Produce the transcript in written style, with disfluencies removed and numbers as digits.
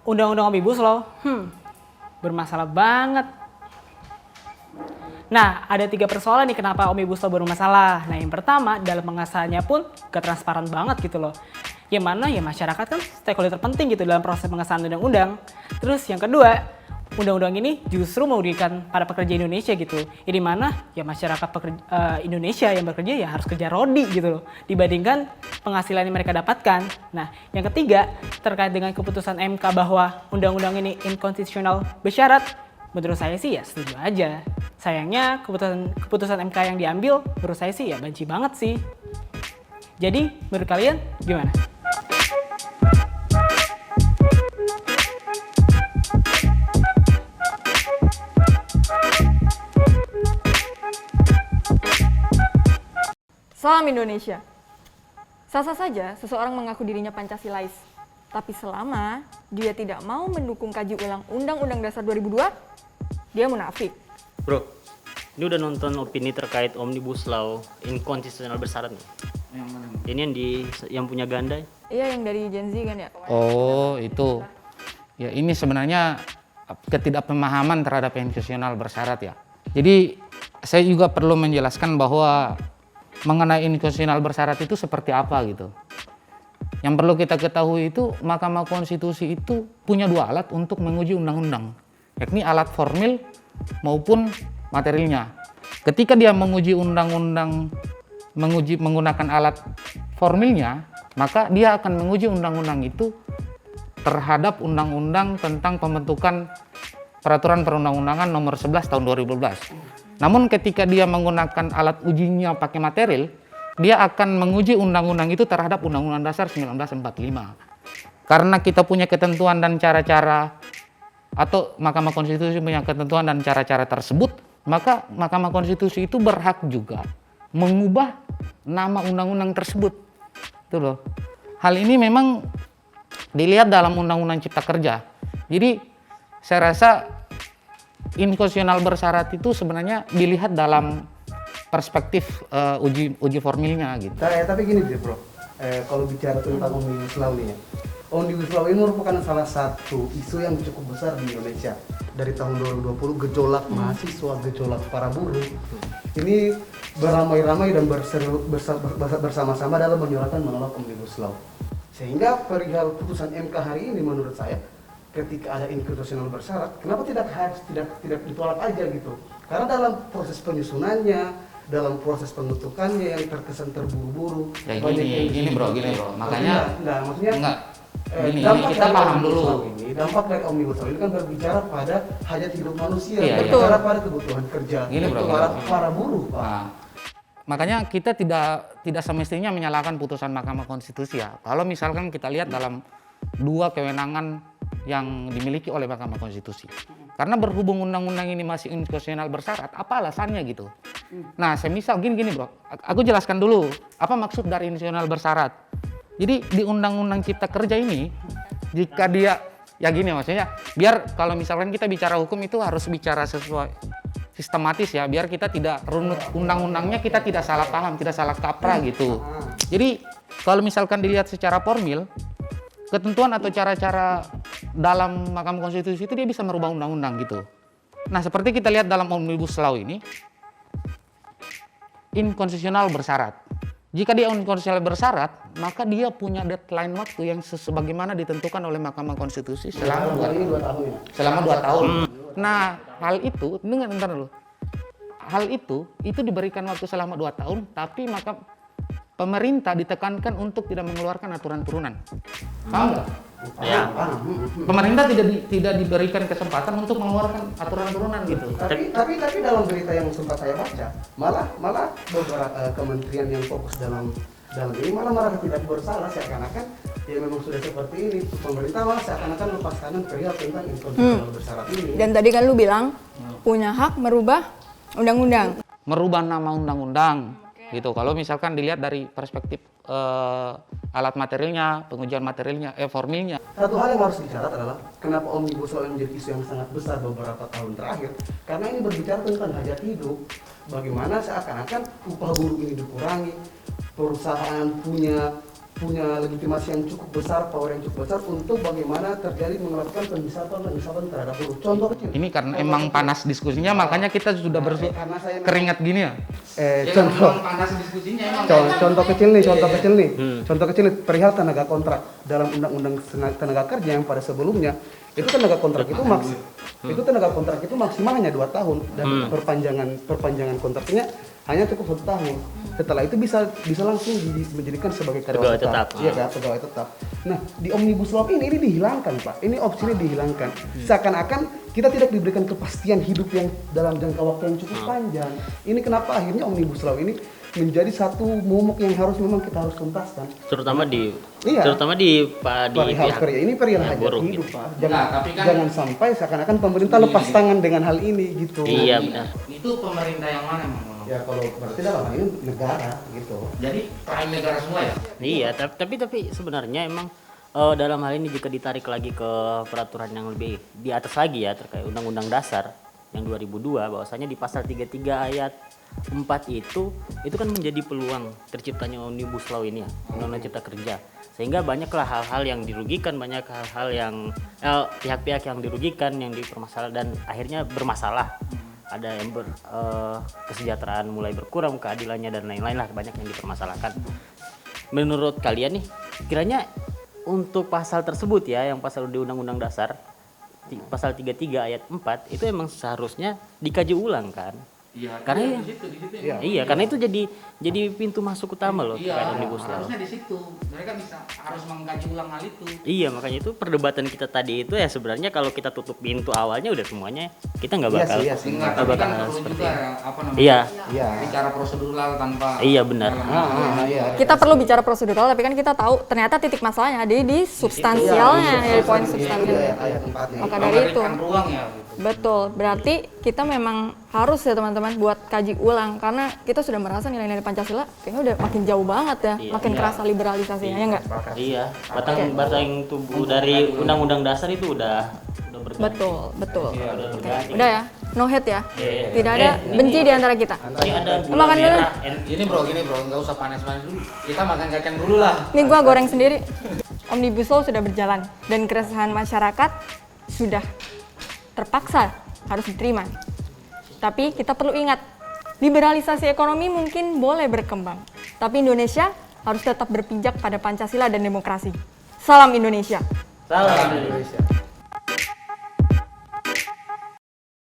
Undang-undang Omnibus Law, bermasalah banget. Nah, ada 3 persoalan nih kenapa Omnibus Law bermasalah. Nah, yang pertama, dalam pengesahannya pun gak transparan banget gitu loh. Yang mana ya masyarakat kan stakeholder terpenting gitu dalam proses pengesahan undang-undang. Terus yang kedua, undang-undang ini justru merugikan para pekerja Indonesia gitu. Ya di mana ya masyarakat Indonesia yang bekerja ya harus kerja rodi gitu loh. Dibandingkan penghasilan yang mereka dapatkan. Nah, yang ketiga, terkait dengan keputusan MK bahwa undang-undang ini inkonstitusional bersyarat. Menurut saya sih ya setuju aja. Sayangnya keputusan MK yang diambil menurut saya sih ya banci banget sih. Jadi menurut kalian gimana? Salam Indonesia. Sah-sah saja seseorang mengaku dirinya Pancasilais. Tapi selama dia tidak mau mendukung kaji ulang Undang-Undang Dasar 2002, dia munafik. Bro, ini udah nonton opini terkait Omnibus Law inkonstitusional bersyarat nih? Yang mana? Ini yang punya Ganda? Iya, yang dari Gen Z kan ya? Oh, itu. Ya, ini sebenarnya ketidakpemahaman terhadap inkonstitusional bersyarat ya. Jadi, saya juga perlu menjelaskan bahwa mengenai inkonstitusional bersyarat itu seperti apa gitu. Yang perlu kita ketahui itu Mahkamah Konstitusi itu punya 2 alat untuk menguji undang-undang, yakni alat formil maupun materialnya. Ketika dia menguji undang-undang, menggunakan alat formilnya, maka dia akan menguji undang-undang itu terhadap undang-undang tentang pembentukan peraturan perundang-undangan nomor 11 tahun 2012. Namun ketika dia menggunakan alat ujinya pakai material, dia akan menguji undang-undang itu terhadap Undang-Undang Dasar 1945. Karena kita punya ketentuan dan cara-cara, atau Mahkamah Konstitusi punya ketentuan dan cara-cara tersebut, maka Mahkamah Konstitusi itu berhak juga mengubah nama undang-undang tersebut. Itu loh. Hal ini memang dilihat dalam Undang-Undang Cipta Kerja. Jadi saya rasa inkonstitusional bersyarat itu sebenarnya dilihat dalam perspektif uji formilnya gitu. Tapi gini deh bro, kalau bicara tentang Omnibus Law ini ya, Omnibus Law ini merupakan salah satu isu yang cukup besar di Indonesia. Dari tahun 2020 gejolak mahasiswa, gejolak para buruh, ini beramai-ramai dan bersama-sama dalam menyuarakan menolak Omnibus Law. Sehingga perihal putusan MK hari ini menurut saya, ketika ada inkonstitusional bersyarat, kenapa tidak ditolak aja gitu? Karena dalam proses penyusunannya, dalam proses pembentukannya yang terkesan terburu-buru. Ya gini bro, makanya maksudnya ini kita paham dulu. Dampak dari Omnibus Law ini kan berbicara pada hajat hidup manusia, Iya, berbicara pada kebutuhan kerja, para buruh, Pak. Nah, makanya kita tidak semestinya menyalahkan putusan Mahkamah Konstitusi ya. Kalau misalkan kita lihat dalam 2 kewenangan yang dimiliki oleh Mahkamah Konstitusi. Karena berhubung undang-undang ini masih inkonstitusional bersyarat, apa alasannya gitu? Nah, semisal gini bro, aku jelaskan dulu apa maksud dari inkonstitusional bersyarat. Jadi di Undang-Undang Cipta Kerja ini, jika dia, ya gini maksudnya, biar kalau misalkan kita bicara hukum itu harus bicara sesuai sistematis ya, biar kita tidak runut undang-undangnya, kita tidak salah paham, tidak salah kaprah gitu. Jadi kalau misalkan dilihat secara formil, ketentuan atau cara-cara dalam Mahkamah Konstitusi itu dia bisa merubah undang-undang gitu. Nah, seperti kita lihat dalam Omnibus Law ini, inkonstitusional bersyarat. Jika dia inkonstitusional bersyarat, maka dia punya deadline waktu yang sebagaimana ditentukan oleh Mahkamah Konstitusi selama 2 tahun. Selama 2 tahun. Nah, hal itu, bentar dulu. Hal itu diberikan waktu selama 2 tahun, tapi maka pemerintah ditekankan untuk tidak mengeluarkan aturan turunan. Paham nggak? Ya. Pemerintah tidak diberikan kesempatan untuk mengeluarkan aturan turunan gitu. Tapi dalam berita yang sempat saya baca, malah beberapa kementerian yang fokus dalam ini malah tidak bersalah, seakan-akan ya memang sudah seperti ini. Pemerintah malah seakan-akan lepas tangan perihal tentang inkonstitusional bersyarat ini. Dan tadi kan lu bilang punya hak merubah undang-undang. Merubah nama undang-undang gitu. Kalau misalkan dilihat dari perspektif alat materialnya, pengujian materialnya, formilnya. Satu hal yang harus dicatat adalah kenapa Omnibus Law menjadi isu yang sangat besar beberapa tahun terakhir, karena ini berbicara tentang hajat hidup. Bagaimana seakan-akan upah buruh ini dikurangi, perusahaan punya punya legitimasi yang cukup besar, power yang cukup besar untuk bagaimana terjadi melakukan pengisapan terhadap buruh. Contoh kecil. Ini karena emang panas diskusinya, makanya kita sudah karena saya keringat gini ya. Contoh. Panas diskusinya emang. Contoh kecil nih. Contoh kecil nih, perihal tenaga kontrak dalam undang-undang tenaga kerja yang pada sebelumnya itu tenaga kontrak itu maksimal hanya 2 tahun dan perpanjangan kontraknya hanya cukup 1 tahun. Setelah itu bisa langsung menjadikan sebagai karyawan tetap. Iya kan, pegawai tetap. Nah, di Omnibus Law ini dihilangkan, Pak. Ini opsinya dihilangkan. Seakan-akan kita tidak diberikan kepastian hidup yang dalam jangka waktu yang cukup panjang. Ini kenapa akhirnya Omnibus Law ini menjadi satu momok yang memang kita harus tuntaskan. Terutama di perihal kerja ini perihal hajat buruh hidup, gitu. Pak. Tapi kan- Jangan sampai seakan-akan pemerintah lepas tangan dengan hal ini gitu. Iya benar. Itu pemerintah yang mana Bang? Ya kalau berarti dalam hal ini negara gitu. Jadi peran negara semua ya? Iya, tapi sebenarnya emang dalam hal ini jika ditarik lagi ke peraturan yang lebih di atas lagi ya terkait Undang-Undang Dasar yang 2002 bahwasanya di pasal 33 ayat 4 itu kan menjadi peluang terciptanya Omnibus Law ini ya, Undang-Undang Cipta Kerja. Sehingga banyaklah hal-hal yang dirugikan, banyak hal-hal yang pihak-pihak yang dirugikan, yang dipermasalah dan akhirnya bermasalah. Ada yang kesejahteraan mulai berkurang, keadilannya dan lain-lain lah, banyak yang dipermasalahkan. Menurut kalian nih, kiranya untuk pasal tersebut ya, yang pasal di Undang-Undang Dasar pasal 33 ayat 4 itu emang seharusnya dikaji ulang kan? Iya. Karena di situ. iya, karena itu jadi pintu masuk utama loh Iya, terkait Omnibus Law. harusnya di situ. Mereka harus mengkaji ulang hal itu. Iya, makanya itu perdebatan kita tadi itu ya sebenarnya kalau kita tutup pintu awalnya udah semuanya kita nggak bakal Iya sih. Enggak, nggak tapi bakal kan perlu seperti juga ini. apa namanya? Iya, Iya. Bicara prosedural tanpa. iya benar. Iya. Kita perlu bicara prosedural, tapi kan kita tahu ternyata titik masalahnya ada di substansialnya, di poin substansialnya. Ayat 4-nya. Maka dari itu, Memberikan ruang ya. Gitu. betul. Berarti kita memang harus ya teman-teman buat kaji ulang karena kita sudah merasa nilai-nilai Pancasila kayaknya udah makin jauh banget ya, Iya. makin kerasa liberalisasinya ya enggak? Iya, batang tubuh dari Undang-Undang Dasar itu udah berganti. Betul. Udah berganti. Udah ya, no hate ya. Iya. Tidak ada benci di antara kita. Ini ada gula Makan dulu. merah. Gini bro, nggak usah panas-panas dulu. Kita makan kacang dulu lah. Ini gua goreng sendiri. Omnibus Law sudah berjalan dan keresahan masyarakat sudah terpaksa harus diterima. Tapi kita perlu ingat, liberalisasi ekonomi mungkin boleh berkembang, tapi Indonesia harus tetap berpijak pada Pancasila dan demokrasi. Salam Indonesia. Salam Indonesia.